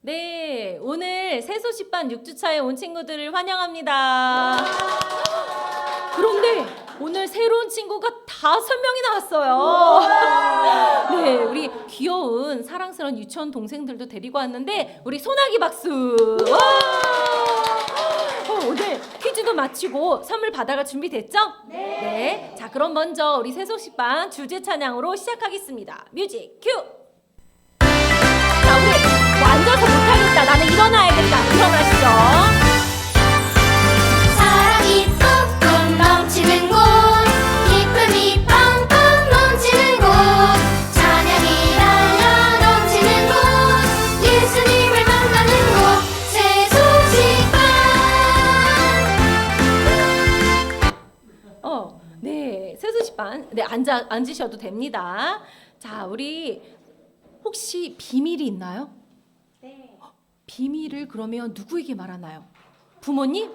네, 오늘 새소식반 6주차에 온 친구들을 환영합니다. 그런데 오늘 새로운 친구가 5명이 나왔어요. 네, 우리 귀여운 사랑스러운 유치원 동생들도 데리고 왔는데 우리 소나기 박수. 오늘 퀴즈도 마치고 선물 받아갈 준비됐죠? 네. 자, 그럼 먼저 우리 새소식반 주제 찬양으로 시작하겠습니다. 뮤직 큐. 자, 우리 앉아서 못하겠다. 나는 일어나야겠다. 일어나시죠. 사랑이 뿜뿜 넘치는 곳, 기쁨이 팡팡 넘치는 곳, 찬양이 날려 넘치는 곳, 예수님을 만나는 곳, 새소식반. 네, 새소식반. 네, 앉으셔도 됩니다. 자, 우리 혹시 비밀이 있나요? 네. 비밀을 그러면 누구에게 말하나요? 부모님?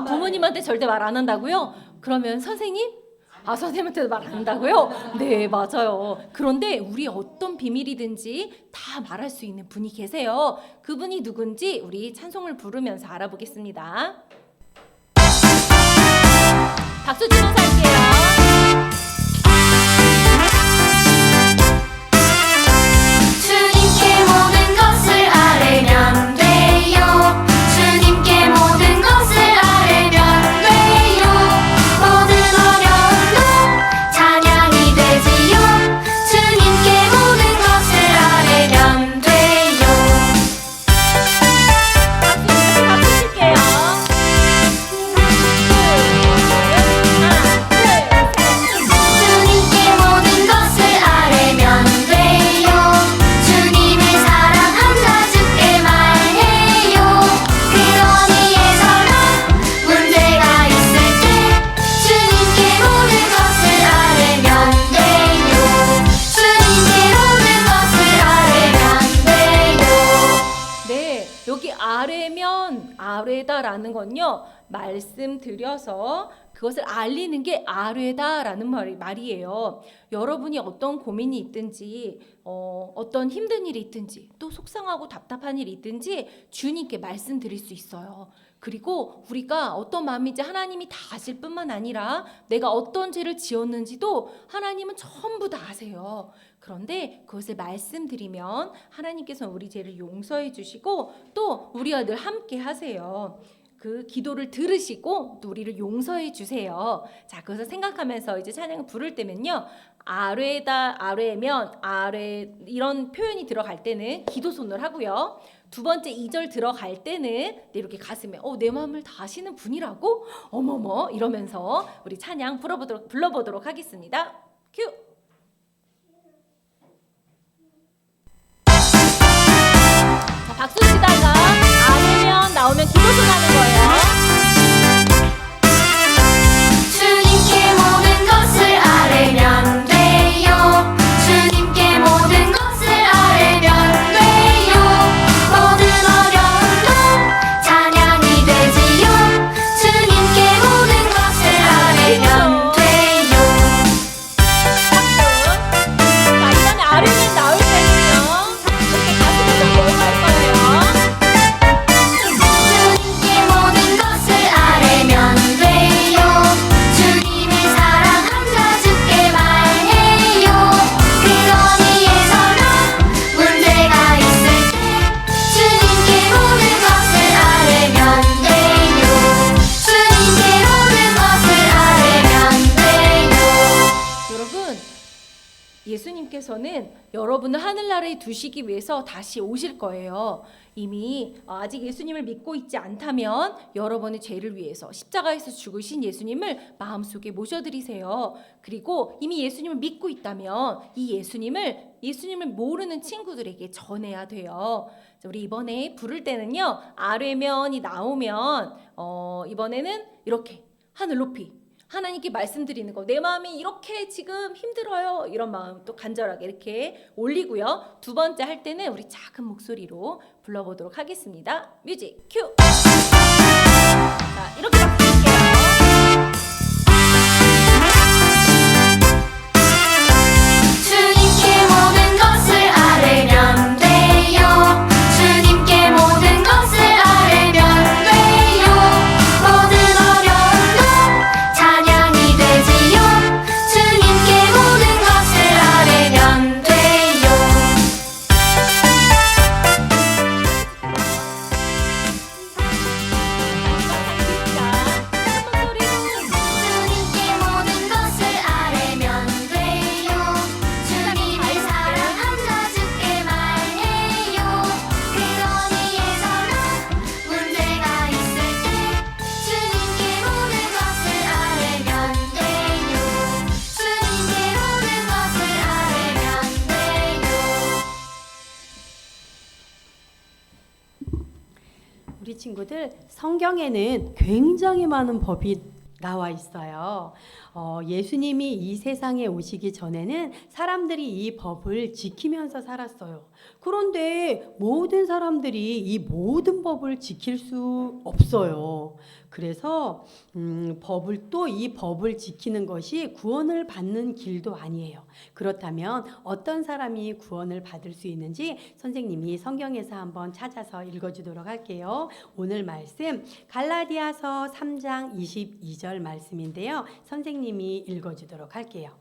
부모님한테 절대 말 안 한다고요? 그러면 선생님? 선생님한테도 말 안 한다고요? 네, 맞아요. 그런데 우리 어떤 비밀이든지 다 말할 수 있는 분이 계세요. 그분이 누군지 우리 찬송을 부르면서 알아보겠습니다. 박수 치면서 할게요. 주님께 모든 것을 아뢰면 돼요. 주님께 모든 것을 아뢰면 돼요. 모든 어려운 것 찬양이 되지요. 주님께 모든 것을 아뢰면 돼요. 박수 칠게요. 주님께 모든 것을 아뢰면 돼요. 주님을 사랑한다 주께 말해요. 그런 위에서는 문제가 있을 때 주님께 모든 것을 아뢰면 돼요. 주님께 모든 것을 아뢰면 돼요. 네, 여기 아뢰면 아뢰다라는 건요, 말씀드려서 그것을 알리는 게 아뢰다라는 말이에요. 여러분이 어떤 고민이 있든지 어떤 힘든 일이 있든지 또 속상하고 답답한 일이 있든지 주님께 말씀드릴 수 있어요. 그리고 우리가 어떤 마음인지 하나님이 다 아실 뿐만 아니라 내가 어떤 죄를 지었는지도 하나님은 전부 다 아세요. 그런데 그것을 말씀드리면 하나님께서 우리 죄를 용서해 주시고 또 우리와 늘 함께 하세요. 그 기도를 들으시고 또 우리를 용서해 주세요. 자, 그것을 생각하면서 이제 찬양을 부를 때면요, 아뢰다, 아뢰면, 아뢰 이런 표현이 들어갈 때는 기도 손을 하고요. 두 번째 2절 들어갈 때는 이렇게 가슴에 내 마음을 다 아시는 분이라고? 어머머 이러면서 우리 찬양 불러보도록 하겠습니다. 큐! 자, 박수 치다가 아뢰면 나오면 기도 손 하는 거예요. 주님께 모든 것을 아뢰면 돼요. 주님께 모든 것을 아뢰면 돼요. 모든 어려운 것 찬양이 되지요. 주님께 모든 것을 아뢰면 돼요. 자, 이번에 아뢰면 나올 때는요, 이렇게 가슴을 좀 모을 거예요. 주님께 모든 것을 아뢰면 돼요. 주님을 사랑한다 주께 말해요. 그런 위에서는 문제가 있을 때 주님께 모든 것을 아뢰면 돼요. 주님께 모든 것을 아뢰면 돼요. 여러분, 예수님께서는 여러분을 하늘나라에 두시기 위해서 다시 오실 거예요. 이미 아직 예수님을 믿고 있지 않다면 여러분의 죄를 위해서 십자가에서 죽으신 예수님을 마음속에 모셔드리세요. 그리고 이미 예수님을 믿고 있다면 이 예수님을 모르는 친구들에게 전해야 돼요. 우리 이번에 부를 때는요, 아뢰면이 나오면 이번에는 이렇게 하늘 높이 하나님께 말씀드리는 거, 내 마음이 이렇게 지금 힘들어요, 이런 마음 또 간절하게 이렇게 올리고요. 두 번째 할 때는 우리 작은 목소리로 불러보도록 하겠습니다. 뮤직 큐. 자, 이렇게 박수 칠게요. 주님께 모든 것을 아뢰면 돼요. 주님 우리 친구들 성경에는 굉장히 많은 법이 나와 있어요. 예수님이 이 세상에 오시기 전에는 사람들이 이 법을 지키면서 살았어요. 그런데 모든 사람들이 이 모든 법을 지킬 수 없어요. 그래서 이 법을 지키는 것이 구원을 받는 길도 아니에요. 그렇다면 어떤 사람이 구원을 받을 수 있는지 선생님이 성경에서 한번 찾아서 읽어주도록 할게요. 오늘 말씀 갈라디아서 3장 22절 말씀인데요. 선생님이 읽어주도록 할게요.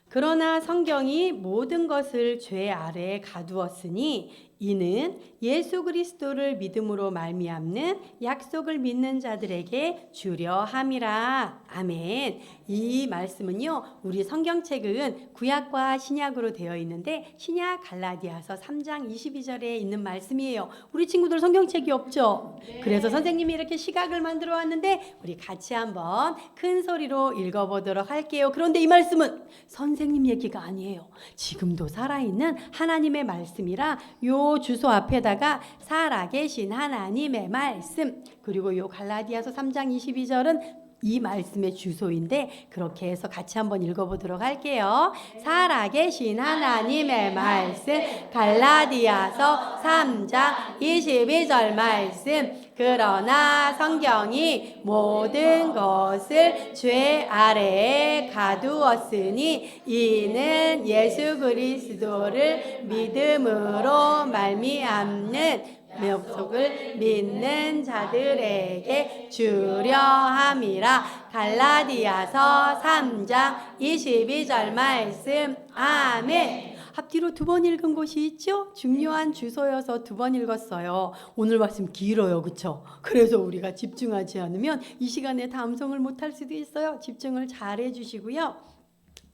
그러나 성경이 모든 것을 죄 아래에 가두었으니 이는 예수 그리스도를 믿음으로 말미암는 약속을 믿는 자들에게 주려 함이라. 아멘. 이 말씀은요, 우리 성경책은 구약과 신약으로 되어 있는데 신약 갈라디아서 3장 22절에 있는 말씀이에요. 우리 친구들 성경책이 없죠? 그래서 선생님이 이렇게 시각을 만들어 왔는데 우리 같이 한번 큰 소리로 읽어보도록 할게요. 그런데 이 말씀은 선생님 얘기가 아니에요. 지금도 살아있는 하나님의 말씀이라 요 주소 앞에다가 살아계신 하나님의 말씀, 그리고 요 갈라디아서 3장 22절은 이 말씀의 주소인데 그렇게 해서 같이 한번 읽어보도록 할게요. 살아계신 하나님의 말씀, 갈라디아서 3장 22절 말씀. 그러나 성경이 모든 것을 죄 아래에 가두었으니 이는 예수 그리스도를 믿음으로 말미암는 약속을 믿는 자들에게 주려 함이라. 갈라디아서 3장 22절 말씀. 아멘. 앞뒤로 두 번 읽은 곳이 있죠? 중요한 주소여서 두 번 읽었어요. 오늘 말씀 길어요, 그렇죠? 그래서 우리가 집중하지 않으면 이 시간에 다 암송을 못할 수도 있어요. 집중을 잘 해주시고요.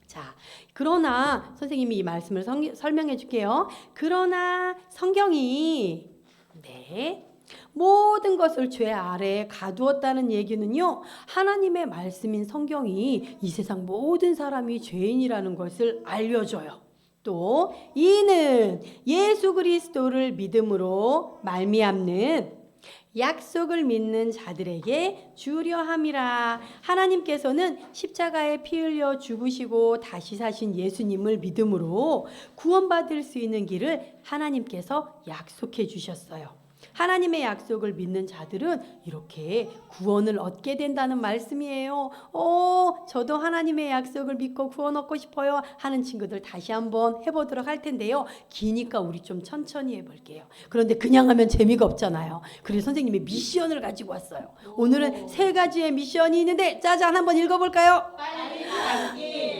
자, 그러나 선생님이 이 말씀을 설명해 줄게요. 그러나 성경이 모든 것을 죄 아래에 가두었다는 얘기는요, 하나님의 말씀인 성경이 이 세상 모든 사람이 죄인이라는 것을 알려줘요. 또 이는 예수 그리스도를 믿음으로 말미암는 약속을 믿는 자들에게 주려 함이라. 하나님께서는 십자가에 피 흘려 죽으시고 다시 사신 예수님을 믿음으로 구원받을 수 있는 길을 하나님께서 약속해 주셨어요. 하나님의 약속을 믿는 자들은 이렇게 구원을 얻게 된다는 말씀이에요. 저도 하나님의 약속을 믿고 구원 얻고 싶어요 하는 친구들 다시 한번 해보도록 할 텐데요. 기니까 우리 좀 천천히 해볼게요. 그런데 그냥 하면 재미가 없잖아요. 그래서 선생님이 미션을 가지고 왔어요. 오늘은 3가지의 미션이 있는데 짜잔 한번 읽어볼까요?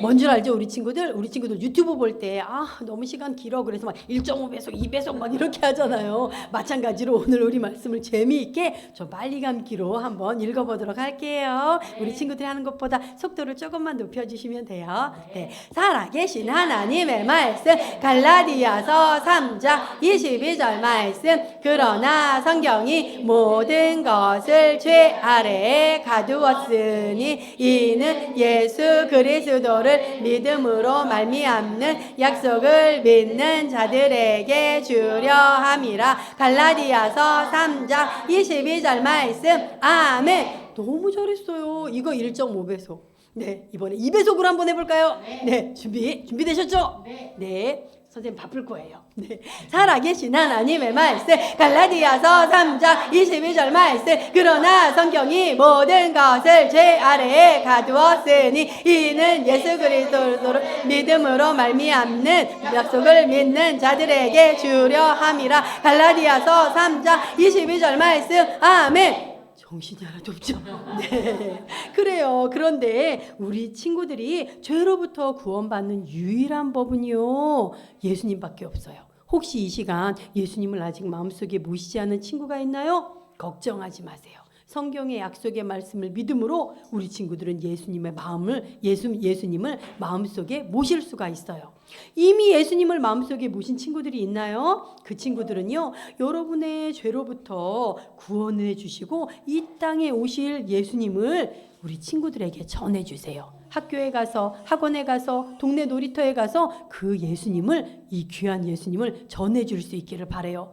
뭔 줄 알죠? 우리 친구들 유튜브 볼 때 너무 시간 길어 그래서 막 1.5배속 2배속 막 이렇게 하잖아요. 마찬가지로 오늘 우리 말씀을 재미있게 좀 빨리 감기로 한번 읽어보도록 할게요. 우리 친구들이 하는 것보다 속도를 조금만 높여주시면 돼요. 네. 살아계신 하나님의 말씀 갈라디아서 3장 22절 말씀. 그러나 성경이 모든 것을 죄 아래에 가두었으니 이는 예수 그리스도를 믿음으로 말미암는 약속을 믿는 자들에게 주려 함이라. 갈라디아서 3장 22절 말씀. 아멘. 너무 잘했어요. 이거 1.5배속. 네, 이번에 2배속으로 한번 해볼까요? 네, 준비되셨죠? 네. 선생님 바쁠 거예요. 네. 살아계신 하나님의 말씀 갈라디아서 3장 22절 말씀. 그러나 성경이 모든 것을 죄 아래에 가두었으니 이는 예수 그리스도를 믿음으로 말미암는 약속을 믿는 자들에게 주려 함이라. 갈라디아서 3장 22절 말씀. 아멘. 정신이 하나도 없죠. 네, 그래요. 그런데 우리 친구들이 죄로부터 구원받는 유일한 법은요, 예수님밖에 없어요. 혹시 이 시간 예수님을 아직 마음속에 모시지 않은 친구가 있나요? 걱정하지 마세요. 성경의 약속의 말씀을 믿음으로 우리 친구들은 예수님을 마음속에 모실 수가 있어요. 이미 예수님을 마음속에 모신 친구들이 있나요? 그 친구들은요, 여러분의 죄로부터 구원해 주시고 이 땅에 오실 예수님을 우리 친구들에게 전해주세요. 학교에 가서 학원에 가서 동네 놀이터에 가서 그 예수님을 이 귀한 예수님을 전해줄 수 있기를 바래요.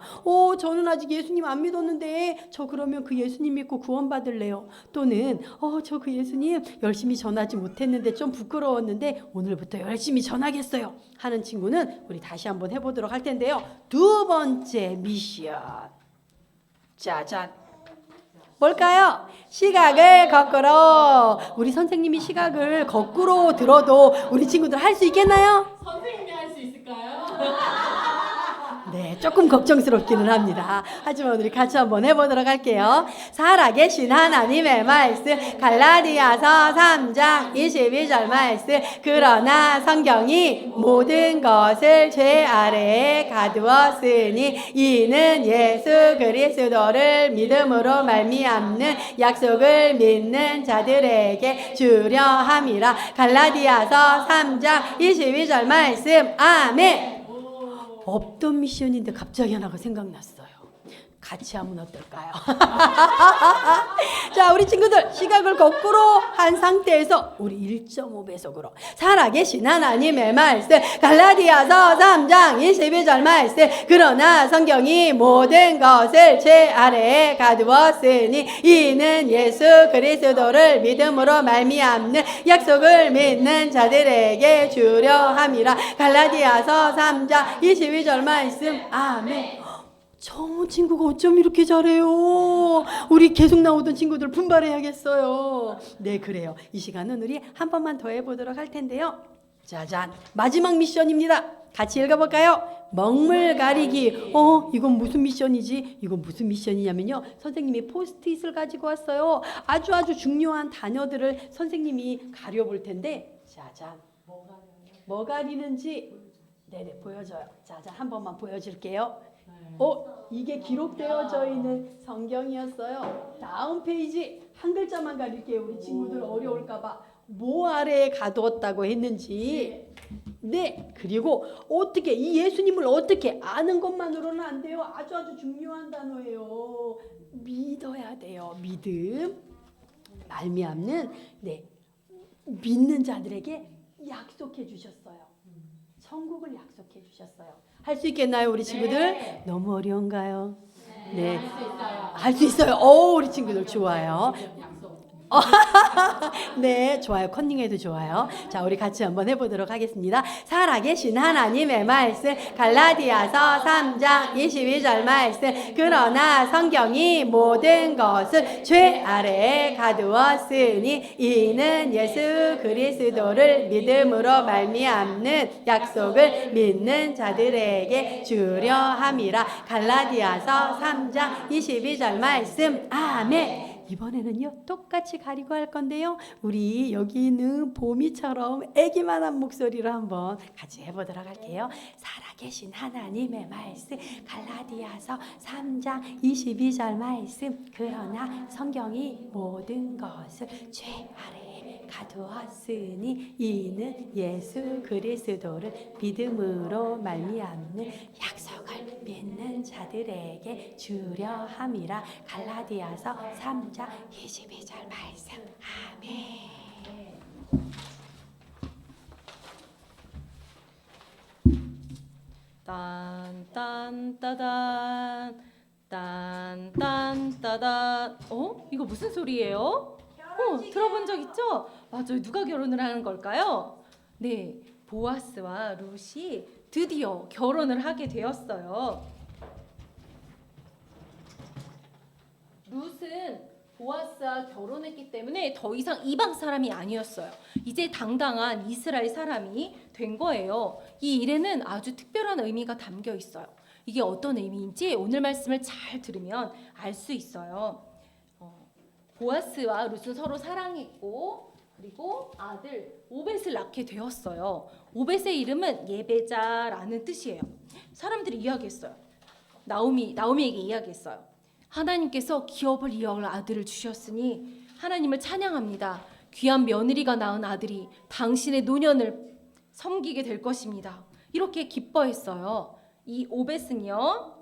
저는 아직 예수님 안 믿었는데 저 그러면 그 예수님 믿고 구원받을래요. 또는 저 그 예수님 열심히 전하지 못했는데 좀 부끄러웠는데 오늘부터 열심히 전하겠어요 하는 친구는 우리 다시 한번 해보도록 할 텐데요. 두 번째 미션, 짜잔, 뭘까요? 시각을 거꾸로. 우리 선생님이 시각을 거꾸로 들어도 우리 친구들 할 수 있겠나요? 선생님이 할 수 있을까요? 네, 조금 걱정스럽기는 합니다. 하지만 우리 같이 한번 해보도록 할게요. 살아계신 하나님의 말씀, 갈라디아서 3장 22절 말씀. 그러나 성경이 모든 것을 죄 아래에 가두었으니 이는 예수 그리스도를 믿음으로 말미암는 약속을 믿는 자들에게 주려 함이라. 갈라디아서 3장 22절 말씀. 아멘. 없던 미션인데 갑자기 하나가 생각났어요. 같이 하면 어떨까요? 자, 우리 친구들 시각을 거꾸로 한 상태에서 우리 1.5배속으로 살아계신 하나님의 말씀, 갈라디아서 3장 22절 말씀. 그러나 성경이 모든 것을 죄 아래에 가두었으니 이는 예수 그리스도를 믿음으로 말미암는 약속을 믿는 자들에게 주려 함이라. 갈라디아서 3장 22절 말씀. 아멘. 정우 친구가 어쩜 이렇게 잘해요? 우리 계속 나오던 친구들 분발해야겠어요. 네, 그래요. 이 시간은 우리 한 번만 더 해보도록 할 텐데요. 짜잔, 마지막 미션입니다. 같이 읽어볼까요? 먹물 가리기. 이건 무슨 미션이지? 이건 무슨 미션이냐면요, 선생님이 포스트잇을 가지고 왔어요. 아주 중요한 단어들을 선생님이 가려볼 텐데, 짜잔, 뭐 가리는지 네네 보여줘요. 짜잔, 한 번만 보여줄게요. 이게 기록되어져 있는 성경이었어요. 다음 페이지 한 글자만 가릴게요. 우리 친구들 어려울까봐. 뭐 아래에 가두었다고 했는지. 네, 그리고 어떻게 이 예수님을 어떻게 아는 것만으로는 안 돼요. 아주 중요한 단어예요. 믿어야 돼요. 믿음, 말미암는, 네, 믿는 자들에게 약속해 주셨어요. 천국을 약속해 주셨어요. 할 수 있겠나요, 우리 친구들? 네. 너무 어려운가요? 네. 할 수 있어요. 우리 친구들 좋아요. 네, 좋아요. 컨닝해도 좋아요. 자, 우리 같이 한번 해보도록 하겠습니다. 살아계신 하나님의 말씀, 갈라디아서 3장 22절 말씀. 그러나 성경이 모든 것을 죄 아래에 가두었으니 이는 예수 그리스도를 믿음으로 말미암는 약속을 믿는 자들에게 주려 함이라. 갈라디아서 3장 22절 말씀. 아멘. 이번에는요, 똑같이 가리고 할 건데요, 우리 여기 있는 보미처럼 애기만한 목소리로 한번 같이 해보도록 할게요. 살아계신 하나님의 말씀, 갈라디아서 3장 22절 말씀. 그러나 성경이 모든 것을 죄 아래에 가두었으니 이는 예수 그리스도를 믿음으로 말미암는 약속을 믿는 자들에게 주려 함이라. 갈라디아서 3장 22절 말씀. 아멘. 딴딴따단 딴딴따단. 이거 무슨 소리예요? 들어본 적 있죠? 맞아요. 누가 결혼을 하는 걸까요? 네, 보아스와 룻이 드디어 결혼을 하게 되었어요. 룻은 보아스와 결혼했기 때문에 더 이상 이방 사람이 아니었어요. 이제 당당한 이스라엘 사람이 된 거예요. 이 일에는 아주 특별한 의미가 담겨 있어요. 이게 어떤 의미인지 오늘 말씀을 잘 들으면 알 수 있어요. 보아스와 룻은 서로 사랑했고, 그리고 아들 오벳을 낳게 되었어요. 오벳의 이름은 예배자라는 뜻이에요. 사람들이 이야기했어요. 나오미에게 이야기했어요. 하나님께서 기업을 이어갈 아들을 주셨으니 하나님을 찬양합니다. 귀한 며느리가 낳은 아들이 당신의 노년을 섬기게 될 것입니다. 이렇게 기뻐했어요. 이 오벳은요,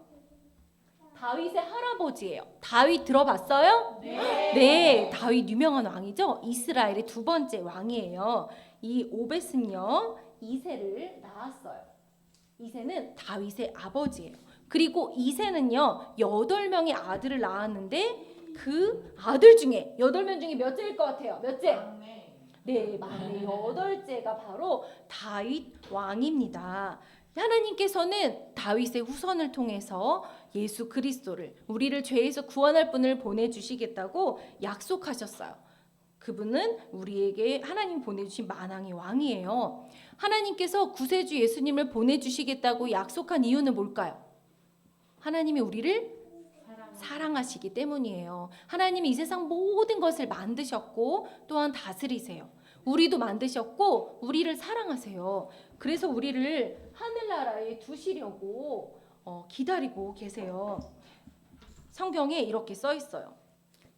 다윗의 할아버지예요. 다윗 들어봤어요? 네, 다윗 유명한 왕이죠. 이스라엘의 두 번째 왕이에요. 이 오벳은요, 이새를 낳았어요. 이새는 다윗의 아버지예요. 그리고 이새는요, 8명의 아들을 낳았는데 그 아들 중에 8명 중에 몇째일 것 같아요? 몇째? 네, 막내 8째가 바로 다윗 왕입니다. 하나님께서는 다윗의 후손을 통해서 예수 그리스도를, 우리를 죄에서 구원할 분을 보내주시겠다고 약속하셨어요. 그분은 우리에게 하나님 보내주신 만왕의 왕이에요. 하나님께서 구세주 예수님을 보내주시겠다고 약속한 이유는 뭘까요? 하나님이 우리를 사랑하시기 때문이에요. 하나님이 이 세상 모든 것을 만드셨고 또한 다스리세요. 우리도 만드셨고 우리를 사랑하세요. 그래서 우리를 하늘나라에 두시려고 기다리고 계세요. 성경에 이렇게 써 있어요.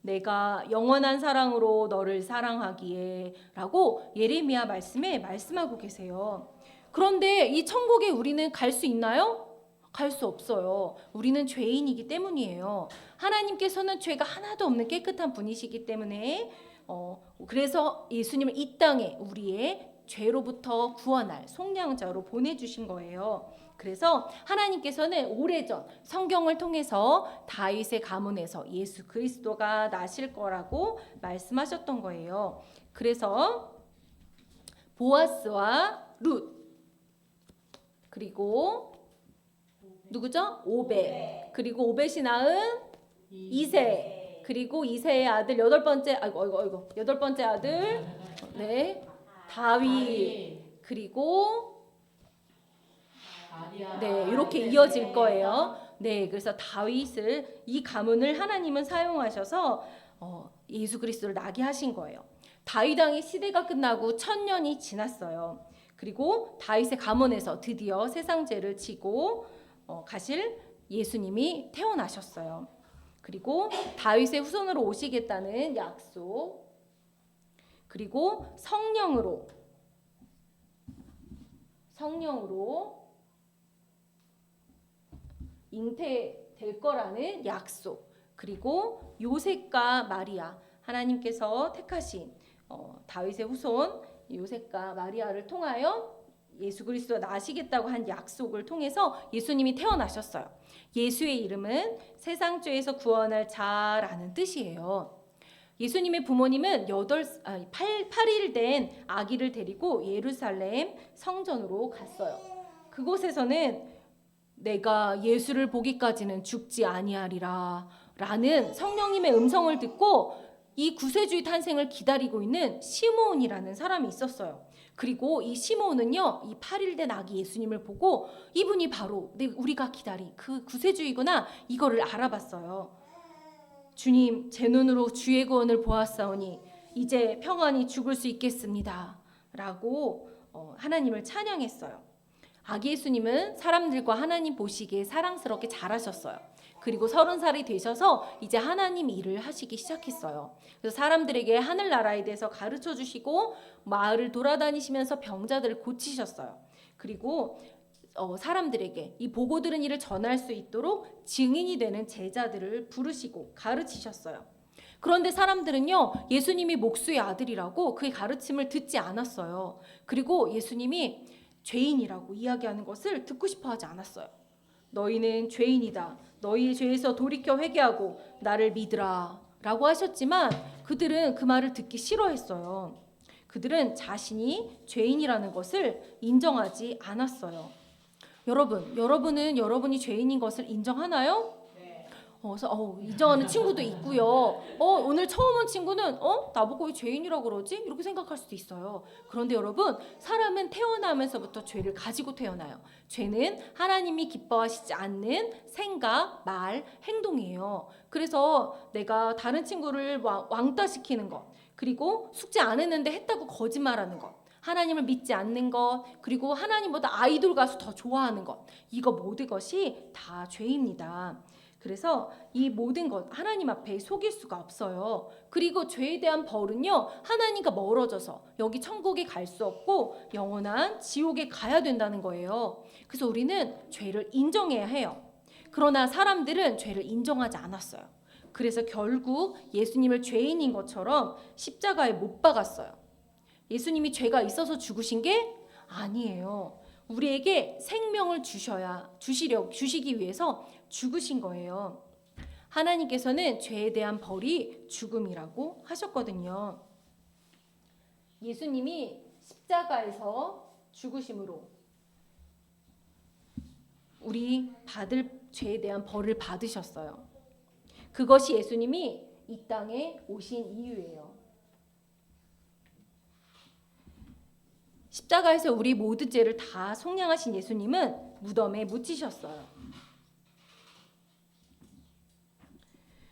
내가 영원한 사랑으로 너를 사랑하기에 라고 예레미야 말씀에 말씀하고 계세요. 그런데 이 천국에 우리는 갈 수 있나요? 갈 수 없어요. 우리는 죄인이기 때문이에요. 하나님께서는 죄가 하나도 없는 깨끗한 분이시기 때문에 그래서 예수님을 이 땅에 우리의 죄로부터 구원할 속량자로 보내주신 거예요. 그래서 하나님께서는 오래전 성경을 통해서 다윗의 가문에서 예수 그리스도가 나실 거라고 말씀하셨던 거예요. 그래서 보아스와 룻 그리고 누구죠? 오벳. 그리고 오벳이 낳은 이새. 그리고 이새의 아들 여덟 번째 아들 네 다윗. 그리고 네 이렇게 이어질 거예요. 네 그래서 다윗을 이 가문을 하나님은 사용하셔서 예수 그리스도를 나게 하신 거예요. 다윗 왕의 시대가 끝나고 1000년이 지났어요. 그리고 다윗의 가문에서 드디어 세상 죄를 지고 가실 예수님이 태어나셨어요. 그리고 다윗의 후손으로 오시겠다는 약속, 그리고 성령으로 잉태될 거라는 약속, 그리고 요셉과 마리아, 하나님께서 택하신 다윗의 후손 요셉과 마리아를 통하여 예수 그리스도가 나시겠다고 한 약속을 통해서 예수님이 태어나셨어요. 예수의 이름은 세상 죄에서 구원할 자라는 뜻이에요. 예수님의 부모님은 8일 된 아기를 데리고 예루살렘 성전으로 갔어요. 그곳에서는 내가 예수를 보기까지는 죽지 아니하리라 라는 성령님의 음성을 듣고 이 구세주의 탄생을 기다리고 있는 시므온이라는 사람이 있었어요. 그리고 이 시므온은요, 이 8일 된 아기 예수님을 보고 이분이 바로 우리가 기다린 그 구세주이구나 이거를 알아봤어요. 주님, 제 눈으로 주의 구원을 보았사오니 이제 평안히 죽을 수 있겠습니다 라고 하나님을 찬양했어요. 아기 예수님은 사람들과 하나님 보시기에 사랑스럽게 자라셨어요. 그리고 30살이 되셔서 이제 하나님 일을 하시기 시작했어요. 그래서 사람들에게 하늘나라에 대해서 가르쳐 주시고 마을을 돌아다니시면서 병자들을 고치셨어요. 그리고 사람들에게 이 보고 들은 일을 전할 수 있도록 증인이 되는 제자들을 부르시고 가르치셨어요. 그런데 사람들은요, 예수님이 목수의 아들이라고 그의 가르침을 듣지 않았어요. 그리고 예수님이 죄인이라고 이야기하는 것을 듣고 싶어 하지 않았어요. 너희는 죄인이다. 너희의 죄에서 돌이켜 회개하고 나를 믿으라 라고 하셨지만 그들은 그 말을 듣기 싫어했어요. 그들은 자신이 죄인이라는 것을 인정하지 않았어요. 여러분은 여러분이 죄인인 것을 인정하나요? 그래서 인정하는 친구도 있고요. 오늘 처음 온 친구는 나보고 왜 죄인이라고 그러지? 이렇게 생각할 수도 있어요. 그런데 여러분, 사람은 태어나면서부터 죄를 가지고 태어나요. 죄는 하나님이 기뻐하시지 않는 생각, 말, 행동이에요. 그래서 내가 다른 친구를 왕따시키는 것, 그리고 숙제 안 했는데 했다고 거짓말하는 것, 하나님을 믿지 않는 것, 그리고 하나님보다 아이돌 가수 더 좋아하는 것, 이거 모든 것이 다 죄입니다. 그래서 이 모든 것 하나님 앞에 속일 수가 없어요. 그리고 죄에 대한 벌은요, 하나님과 멀어져서 여기 천국에 갈 수 없고 영원한 지옥에 가야 된다는 거예요. 그래서 우리는 죄를 인정해야 해요. 그러나 사람들은 죄를 인정하지 않았어요. 그래서 결국 예수님을 죄인인 것처럼 십자가에 못 박았어요. 예수님이 죄가 있어서 죽으신 게 아니에요. 우리에게 생명을 주시기 위해서 죽으신 거예요. 하나님께서는 죄에 대한 벌이 죽음이라고 하셨거든요. 예수님이 십자가에서 죽으심으로 우리 받을 죄에 대한 벌을 받으셨어요. 그것이 예수님이 이 땅에 오신 이유예요. 십자가에서 우리 모든 죄를 다 속량하신 예수님은 무덤에 묻히셨어요.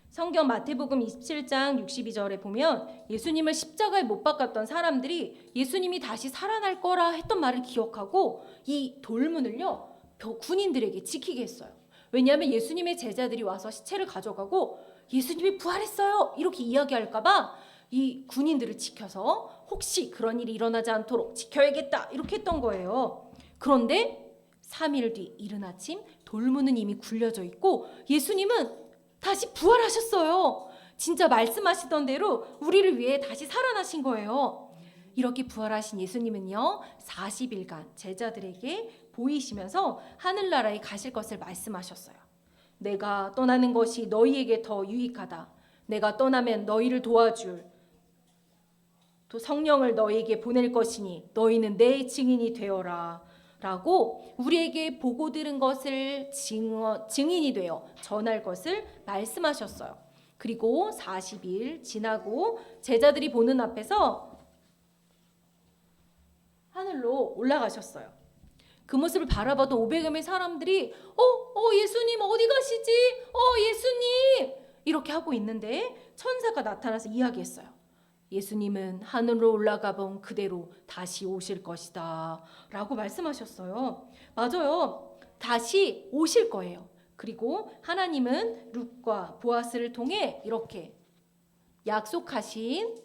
성경 마태복음 27장 62절에 보면 예수님을 십자가에 못 박았던 사람들이 예수님이 다시 살아날 거라 했던 말을 기억하고 이 돌문을요 군인들에게 지키게 했어요. 왜냐하면 예수님의 제자들이 와서 시체를 가져가고 예수님이 부활했어요 이렇게 이야기할까 봐 이 군인들을 지켜서 혹시 그런 일이 일어나지 않도록 지켜야겠다 이렇게 했던 거예요. 그런데 3일 뒤 이른 아침 돌문은 이미 굴려져 있고 예수님은 다시 부활하셨어요. 진짜 말씀하시던 대로 우리를 위해 다시 살아나신 거예요. 이렇게 부활하신 예수님은요 40일간 제자들에게 보이시면서 하늘나라에 가실 것을 말씀하셨어요. 내가 떠나는 것이 너희에게 더 유익하다. 내가 떠나면 너희를 도와줄 또 성령을 너희에게 보낼 것이니 너희는 내 증인이 되어라 라고 우리에게 보고 들은 것을 증인이 되어 전할 것을 말씀하셨어요. 그리고 40일 지나고 제자들이 보는 앞에서 하늘로 올라가셨어요. 그 모습을 바라봐도 500여 명의 사람들이 예수님 어디 가시지? 예수님 이렇게 하고 있는데 천사가 나타나서 이야기했어요. 예수님은 하늘로 올라가 본 그대로 다시 오실 것이다 라고 말씀하셨어요. 맞아요. 다시 오실 거예요. 그리고 하나님은 룻과 보아스를 통해 이렇게 약속하신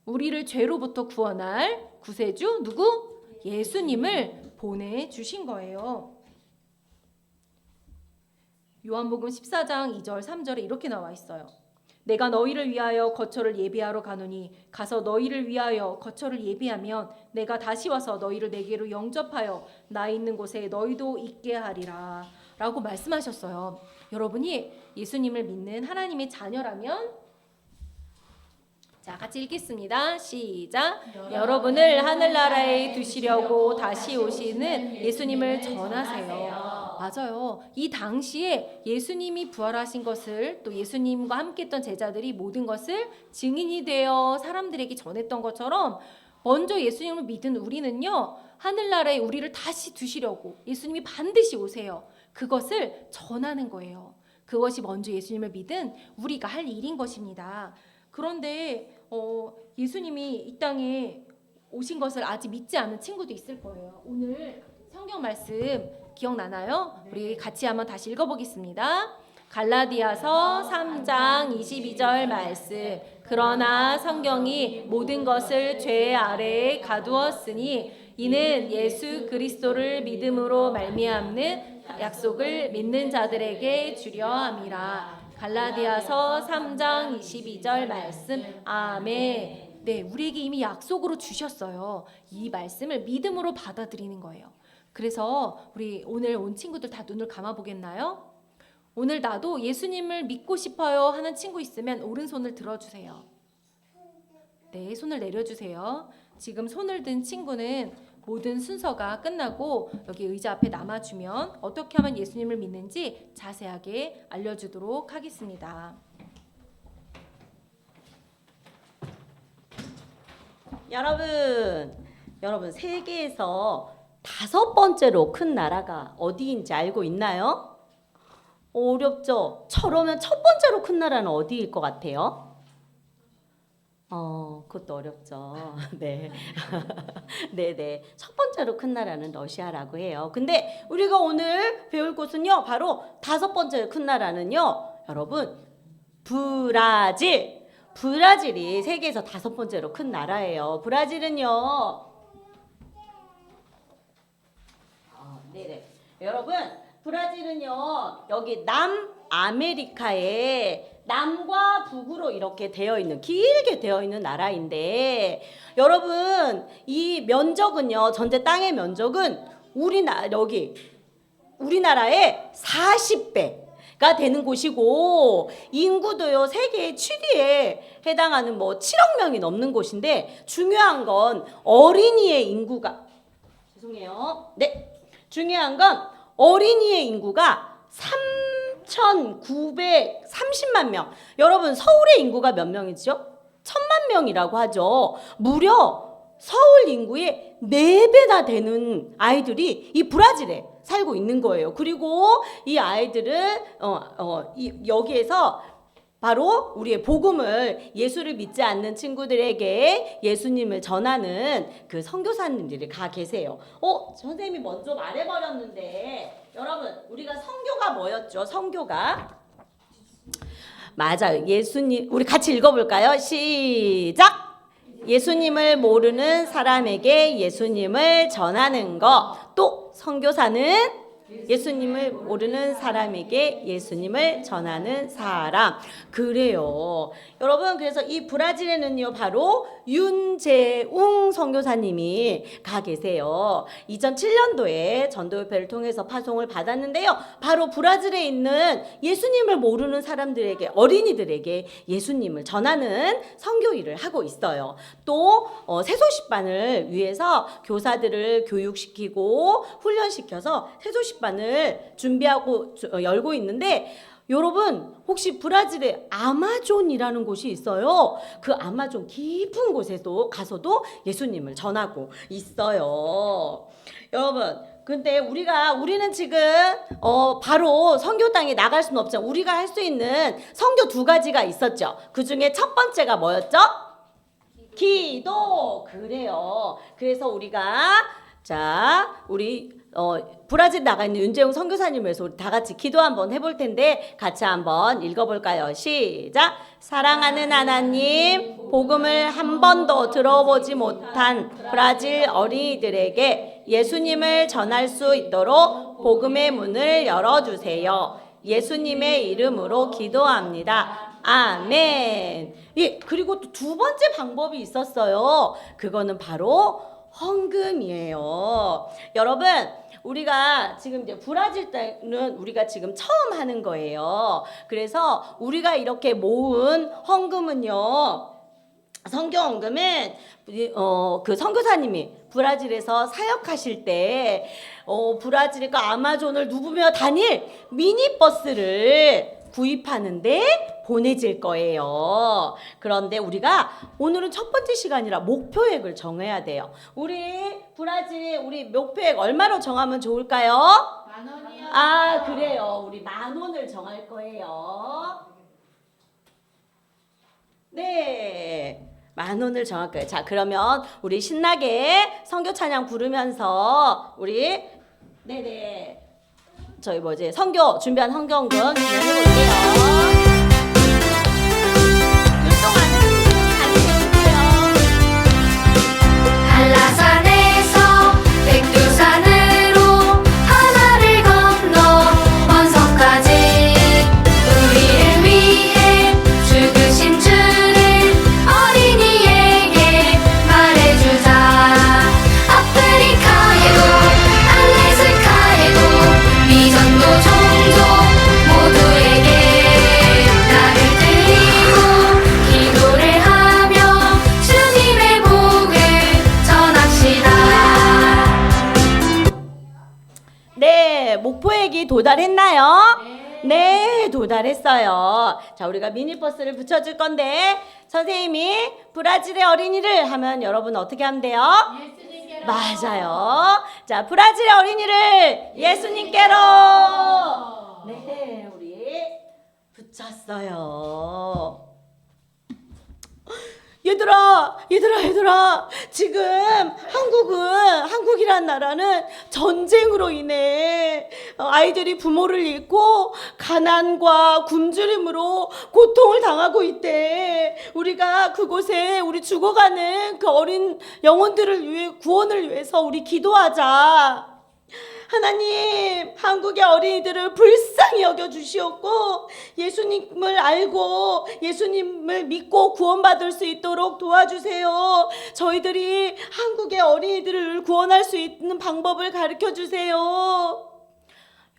우리를 죄로부터 구원할 구세주 누구? 예수님을 보내주신 거예요. 요한복음 14장 2절 3절에 이렇게 나와 있어요. 내가 너희를 위하여 거처를 예비하러 가노니 가서 너희를 위하여 거처를 예비하면 내가 다시 와서 너희를 내게로 영접하여 나 있는 곳에 너희도 있게 하리라 라고 말씀하셨어요. 여러분이 예수님을 믿는 하나님의 자녀라면 자 같이 읽겠습니다. 시작. 여러분을 하늘나라에 두시려고 다시 오시는 예수님을 전하세요. 맞아요. 이 당시에 예수님이 부활하신 것을 또 예수님과 함께했던 제자들이 모든 것을 증인이 되어 사람들에게 전했던 것처럼 먼저 예수님을 믿은 우리는요 하늘나라에 우리를 다시 두시려고 예수님이 반드시 오세요. 그것을 전하는 거예요. 그것이 먼저 예수님을 믿은 우리가 할 일인 것입니다. 그런데 예수님이 이 땅에 오신 것을 아직 믿지 않는 친구도 있을 거예요. 오늘 성경 말씀 기억나나요? 우리 같이 한번 다시 읽어보겠습니다. 갈라디아서 3장 22절 말씀. 그러나 성경이 모든 것을 죄 아래에 가두었으니 이는 예수 그리스도를 믿음으로 말미암는 약속을 믿는 자들에게 주려 함이라. 갈라디아서 3장 22절 말씀. 아멘. 네, 우리에게 이미 약속으로 주셨어요. 이 말씀을 믿음으로 받아들이는 거예요. 그래서 우리 오늘 온 친구들 다 눈을 감아 보겠나요? 오늘 나도 예수님을 믿고 싶어요 하는 친구 있으면 오른손을 들어주세요. 네, 손을 내려주세요. 지금 손을 든 친구는 모든 순서가 끝나고 여기 의자 앞에 남아주면 어떻게 하면 예수님을 믿는지 자세하게 알려주도록 하겠습니다. 여러분 세계에서 5번째로 큰 나라가 어디인지 알고 있나요? 어렵죠? 저러면 첫 번째로 큰 나라는 어디일 것 같아요? 그것도 어렵죠. 네. 네네. 첫 번째로 큰 나라는 러시아라고 해요. 근데 우리가 오늘 배울 곳은요, 바로 5번째 큰 나라는요, 여러분, 브라질. 브라질이 세계에서 5번째로 큰 나라예요. 브라질은요, 네네. 여러분, 브라질은요, 여기 남아메리카에 남과 북으로 이렇게 되어 있는, 길게 되어 있는 나라인데, 여러분, 이 면적은요, 전체 땅의 면적은 우리나라의 40배가 되는 곳이고, 인구도요, 세계 7위에 해당하는 7억 명이 넘는 곳인데, 중요한 건 어린이의 인구가, 죄송해요. 네. 중요한 건 어린이의 인구가 3,930만 명. 여러분, 서울의 인구가 몇 명이죠? 1,000만 명이라고 하죠. 무려 서울 인구의 4배나 되는 아이들이 이 브라질에 살고 있는 거예요. 그리고 이 아이들은 여기에서 바로 우리의 복음을, 예수를 믿지 않는 친구들에게 예수님을 전하는 그 선교사님들이 가 계세요. 선생님이 먼저 말해버렸는데, 여러분, 우리가 선교가 뭐였죠? 선교가 맞아요. 예수님, 우리 같이 읽어볼까요? 시작. 예수님을 모르는 사람에게 예수님을 전하는 것. 또 선교사는 예수님을 모르는 사람에게 예수님을 전하는 사람. 그래요. 여러분, 그래서 이 브라질에는요, 바로 윤재웅 선교사님이 가 계세요. 2007년도에 전도협회를 통해서 파송을 받았는데요. 바로 브라질에 있는 예수님을 모르는 사람들에게, 어린이들에게 예수님을 전하는 선교 일을 하고 있어요. 또 새소식반을 위해서 교사들을 교육시키고 훈련시켜서 새소식반을 준비하고 열고 있는데, 여러분, 혹시 브라질에 아마존이라는 곳이 있어요. 그 아마존 깊은 곳에도 가서도 예수님을 전하고 있어요. 여러분, 근데 우리는 지금 바로 선교 땅에 나갈 수는 없잖아요. 우리가 할 수 있는 선교 2가지가 있었죠. 그 중에 첫 번째가 뭐였죠? 기도. 그래요. 그래서 우리가 우리 브라질 나가 있는 윤재웅 선교사님을 위해서 우리 다 같이 기도 한번 해볼 텐데, 같이 한번 읽어볼까요? 시작. 사랑하는 하나님, 복음을 한 번도 들어보지 못한 브라질 어린이들에게 예수님을 전할 수 있도록 복음의 문을 열어주세요. 예수님의 이름으로 기도합니다. 아멘. 예, 그리고 또 2번째 방법이 있었어요. 그거는 바로 헌금이에요. 여러분, 우리가 지금 이제 브라질 때는 우리가 지금 처음 하는 거예요. 그래서 우리가 이렇게 모은 헌금은요, 선교 헌금은 그 선교사님이 브라질에서 사역하실 때 브라질과 아마존을 누비며 다닐 미니버스를 구입하는데 보내질 거예요. 그런데 우리가 오늘은 첫 번째 시간이라 목표액을 정해야 돼요. 우리 브라질, 우리 목표액 얼마로 정하면 좋을까요? 10,000원이요. 아, 그래요. 우리 10,000원을 정할 거예요. 네. 10,000원을 정할 거예요. 자, 그러면 우리 신나게 선교 찬양 부르면서 우리 저희 선교 준비한 헌금은 진행해볼게요. 한라산에서 백두산으로 하나를 건너 원성까지 우리를 위해 죽으신 주를 어린이에게 말해주자. 아프리카에도 알래스카에도 미전도 종족 모두에게 나를 드리고 기도를 하며 주님의 복을 전합시다. 네, 목표액이 도달했나요? 네, 도달했어요. 자, 우리가 미니버스를 붙여줄 건데, 선생님이 브라질의 어린이를 하면 여러분 어떻게 하면 돼요? 예수님께로. 맞아요. 자, 브라질의 어린이를 예수님께로. 네, 우리 붙였어요. 얘들아, 지금 한국이란 나라는 전쟁으로 인해 아이들이 부모를 잃고 가난과 굶주림으로 고통을 당하고 있대. 우리가 그곳에 우리 죽어가는 그 어린 영혼들을 위해, 구원을 위해서 우리 기도하자. 하나님, 한국의 어린이들을 불쌍히 여겨 주시옵고 예수님을 알고 예수님을 믿고 구원받을 수 있도록 도와주세요. 저희들이 한국의 어린이들을 구원할 수 있는 방법을 가르쳐 주세요.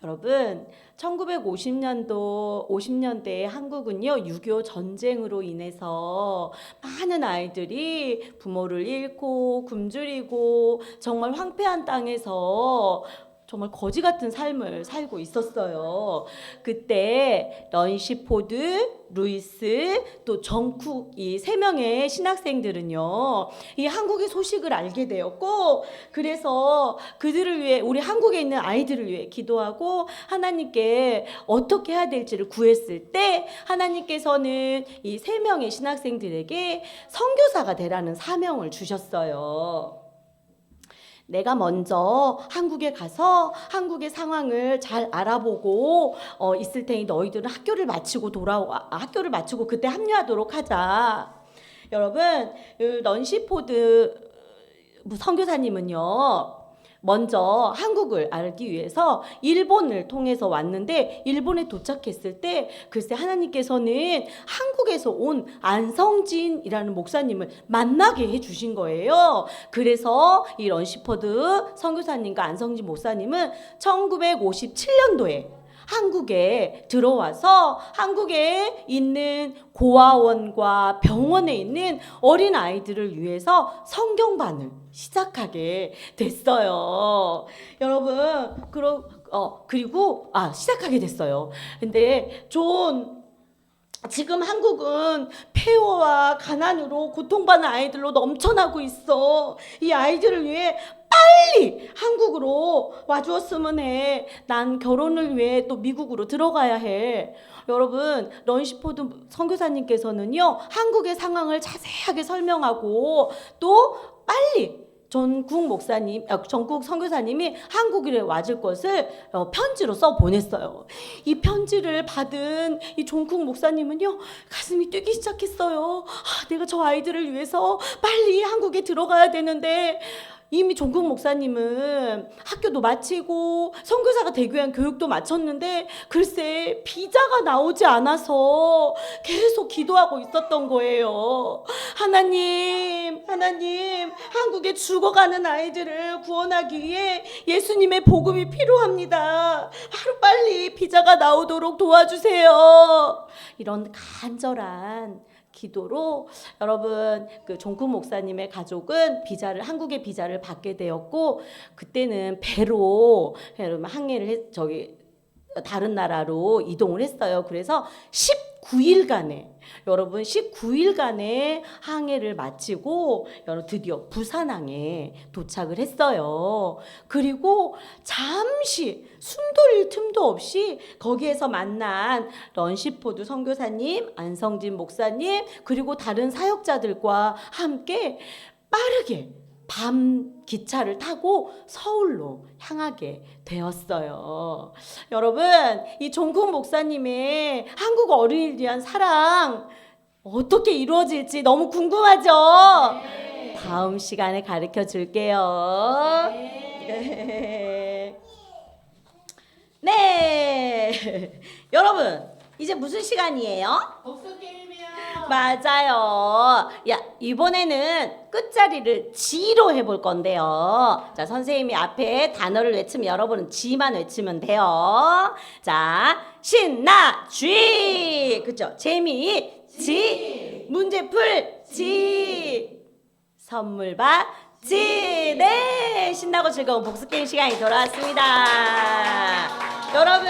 여러분, 1950년대에 한국은요, 6.25 전쟁으로 인해서 많은 아이들이 부모를 잃고 굶주리고 정말 황폐한 땅에서 정말 거지 같은 삶을 살고 있었어요. 그때 런시포드, 루이스, 또 정쿡 이 세 명의 신학생들은요, 이 한국의 소식을 알게 되었고, 그래서 그들을 위해, 우리 한국에 있는 아이들을 위해 기도하고 하나님께 어떻게 해야 될지를 구했을 때, 하나님께서는 이 세 명의 신학생들에게 선교사가 되라는 사명을 주셨어요. 내가 먼저 한국에 가서 한국의 상황을 잘 알아보고 있을 테니 너희들은 학교를 마치고 그때 합류하도록 하자. 여러분, 런시포드 선교사님은요, 먼저 한국을 알기 위해서 일본을 통해서 왔는데, 일본에 도착했을 때 글쎄 하나님께서는 한국에서 온 안성진이라는 목사님을 만나게 해주신 거예요. 그래서 이 런시퍼드 선교사님과 안성진 목사님은 1957년도에 한국에 들어와서 한국에 있는 고아원과 병원에 있는 어린 아이들을 위해서 성경반을 시작하게 됐어요. 여러분, 그리고 시작하게 됐어요. 근데 지금 한국은 폐허와 가난으로 고통받는 아이들로 넘쳐나고 있어. 이 아이들을 위해 빨리 한국으로 와주었으면 해. 난 결혼을 위해 또 미국으로 들어가야 해. 여러분, 런시포드 선교사님께서는요, 한국의 상황을 자세하게 설명하고 또 빨리 전국 선교사님이 한국에 와줄 것을 편지로 써 보냈어요. 이 편지를 받은 이 전국 목사님은요, 가슴이 뛰기 시작했어요. 내가 저 아이들을 위해서 빨리 한국에 들어가야 되는데, 이미 종국 목사님은 학교도 마치고 선교사가 되기 위한 교육도 마쳤는데 글쎄 비자가 나오지 않아서 계속 기도하고 있었던 거예요. 하나님, 한국에 죽어가는 아이들을 구원하기 위해 예수님의 복음이 필요합니다. 하루빨리 비자가 나오도록 도와주세요. 이런 간절한 기도로 여러분, 그 종국 목사님의 가족은 한국의 비자를 받게 되었고, 그때는 배로 항해를 다른 나라로 이동을 했어요. 그래서 19일간의 항해를 마치고 드디어 부산항에 도착을 했어요. 그리고 잠시 숨 돌릴 틈도 없이 거기에서 만난 런시포드 선교사님, 안성진 목사님, 그리고 다른 사역자들과 함께 빠르게 밤 기차를 타고 서울로 향하게 되었어요. 여러분, 이 종국 목사님의 한국 어린이를 위한 사랑 어떻게 이루어질지 너무 궁금하죠? 네. 다음 시간에 가르쳐 줄게요. 네. 네. 여러분, 이제 무슨 시간이에요? 복수 게임이야. 맞아요. 이번에는 끝자리를 지로 해볼 건데요. 자, 선생님이 앞에 단어를 외치면 여러분은 지만 외치면 돼요. 자, 신나 쥐. 그죠? 재미 지. 문제 풀 지. 선물 받 지. 네, 신나고 즐거운 복수 게임 시간이 돌아왔습니다. 여러분,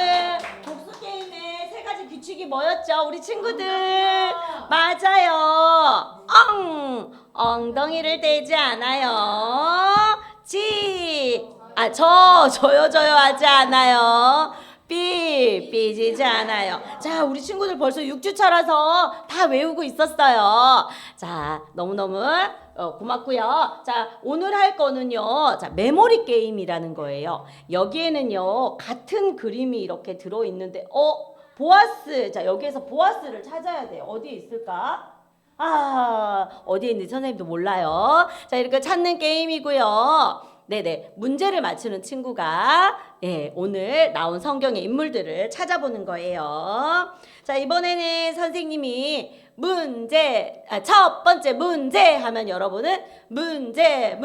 복수 게임의 세 가지 규칙이 뭐였죠? 우리 친구들 맞아요. 엉덩이를 떼지 않아요. 저요 하지 않아요. 삐지지 않아요. 자, 우리 친구들 벌써 6주차라서 다 외우고 있었어요. 자, 너무너무 고맙고요. 자, 오늘 할 거는요, 자, 메모리 게임이라는 거예요. 여기에는요, 같은 그림이 이렇게 들어있는데, 보아스. 자, 여기에서 보아스를 찾아야 돼요. 어디에 있을까? 어디에 있는지 선생님도 몰라요. 자, 이렇게 찾는 게임이고요. 네네 문제를 맞추는 친구가 오늘 나온 성경의 인물들을 찾아보는 거예요. 자 이번에는 선생님이 첫 번째 문제 하면 여러분은 문제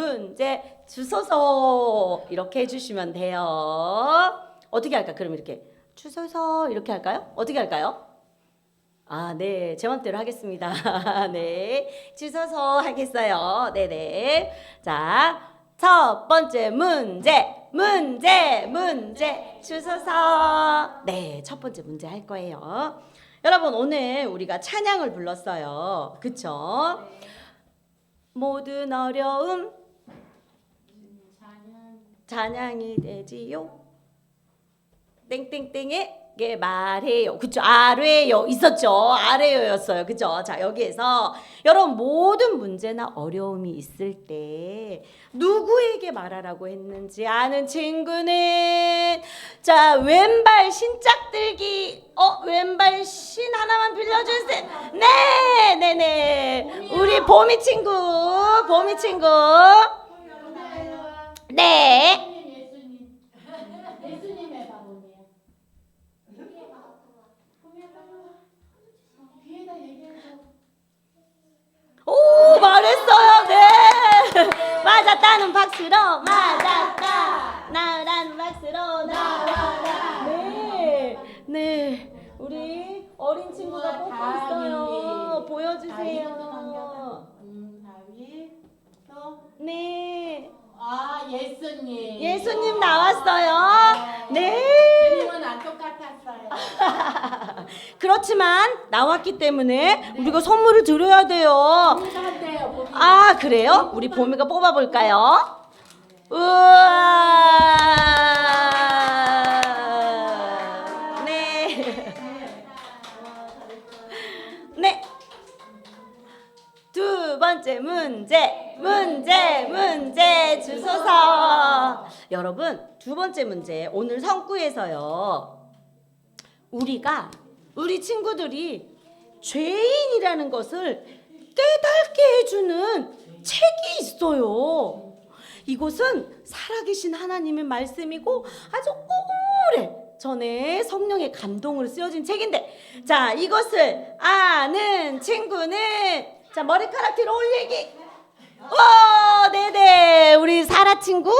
주소서 이렇게 해주시면 돼요. 어떻게 할까? 그럼 이렇게 주소서 이렇게 할까요? 어떻게 할까요? 네. 제 맘대로 하겠습니다. 네. 주소서 하겠어요. 네네. 자, 첫 번째 문제. 주소서. 네. 첫 번째 문제 할 거예요. 여러분, 오늘 우리가 찬양을 불렀어요. 그쵸? 모든 어려움 찬양이 되지요. 땡땡땡에게 말해요. 그쵸? 아뢰요 있었죠. 아뢰요였어요. 그쵸? 자 여기에서 여러분 모든 문제나 어려움이 있을 때 누구에게 말하라고 했는지 아는 친구는 자 왼발 신짝 들기 왼발 신 하나만 빌려주세요. 네네네 우리 봄이 친구 네 오 말했어요. 네 맞았다는 박수로 맞았다 나라는 박수로 나라라 네 우리 어린 친구가 뽑고 있어요. 보여주세요. 네 예수님 나왔어요. 네 이름은 안 똑같았어요. 그렇지만 나왔기 때문에 우리가 선물을 드려야 돼요. 한대요, 보기. 그래요? 우리 봄이가 뽑아볼까요? 우와 네 두 번째 문제 주소서. 여러분 두 번째 문제 오늘 성구에서요 우리 친구들이 죄인이라는 것을 깨닫게 해주는 책이 있어요. 이것은 살아계신 하나님의 말씀이고 아주 오래 전에 성령의 감동으로 쓰여진 책인데 자 이것을 아는 친구는 자 머리카락 뒤로 올리기. 네네 우리 사라 친구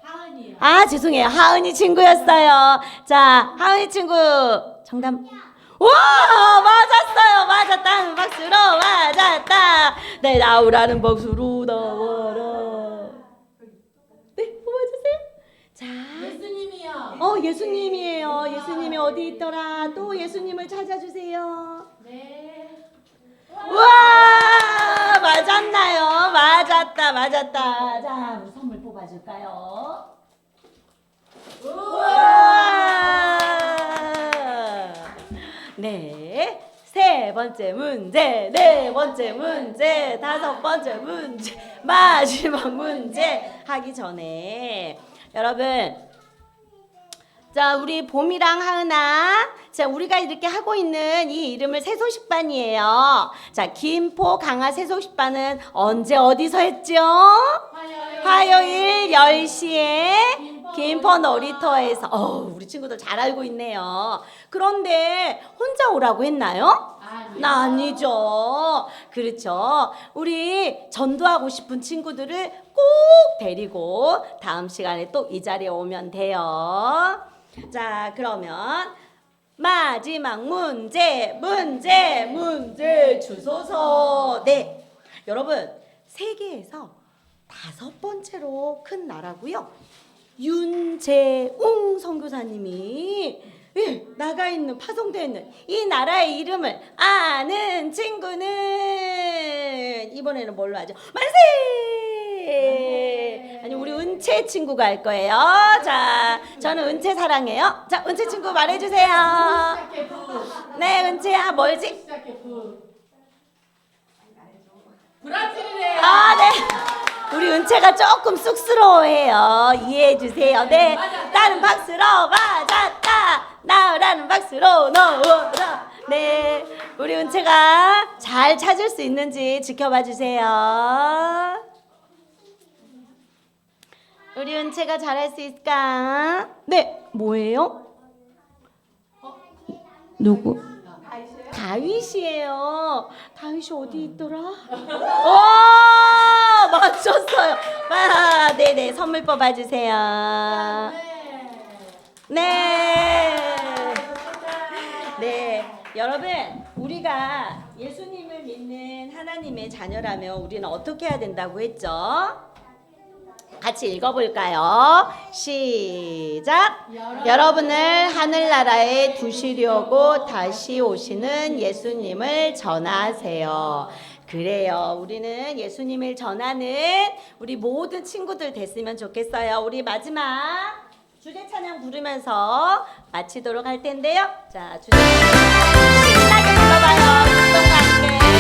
하은이요. 죄송해요 하은이 친구였어요. 자 하은이 친구 정답 와 맞았어요. 맞았다는 박수로 맞았다. 네 나오라는 박수로 나와라. 네 뽑아주세요. 자 예수님이요. 예수님이에요. 예수님이 어디 있더라. 또 예수님을 찾아주세요. 네. 우와 맞았나요? 맞았다. 자 우리 선물 뽑아줄까요? 우와 네 세 번째 문제 네 번째 문제 다섯 번째 문제 마지막 문제 하기 전에 여러분 자 우리 봄이랑 하은아 자 우리가 이렇게 하고 있는 이 이름을 새소식반이에요. 자 김포 강화 새소식반은 언제 어디서 했죠? 화요일 10시에 김포 놀이터에서 우리 친구들 잘 알고 있네요. 그런데 혼자 오라고 했나요? 아니죠. 그렇죠. 우리 전도하고 싶은 친구들을 꼭 데리고 다음 시간에 또 이 자리에 오면 돼요. 자 그러면 마지막 문제 주소서. 네 여러분 세계에서 5번째로 큰 나라고요. 윤재웅 선교사님이 나가 있는 파송되어 있는 이 나라의 이름을 아는 친구는 이번에는 뭘로 하죠? 만세! 아니 우리 은채 친구가 할 거예요. 자 저는 은채 사랑해요. 자 은채 친구 말해주세요. 네 은채야 뭘지? 브라질이래요. 네. 우리 은채가 조금 쑥스러워해요. 이해해 주세요. 네. 나는 박수로 맞았다. 나으라는 박수로 넣어라. 네. 우리 은채가 잘 찾을 수 있는지 지켜봐 주세요. 우리 은채가 잘할 수 있을까? 네, 뭐예요? 누구? 다윗이에요. 다윗이 어디 있더라? 와, 맞췄어요. 아, 네네, 선물 뽑아주세요. 네. 네, 여러분, 우리가 예수님을 믿는 하나님의 자녀라면 우리는 어떻게 해야 된다고 했죠? 같이 읽어볼까요? 시작! 여러분을 하늘나라에 두시려고 다시 오시는 예수님을 전하세요. 그래요. 우리는 예수님을 전하는 우리 모든 친구들 됐으면 좋겠어요. 우리 마지막 주제 찬양 부르면서 마치도록 할 텐데요. 자, 주제 찬양 신나게 불러봐요. 운동과 함께.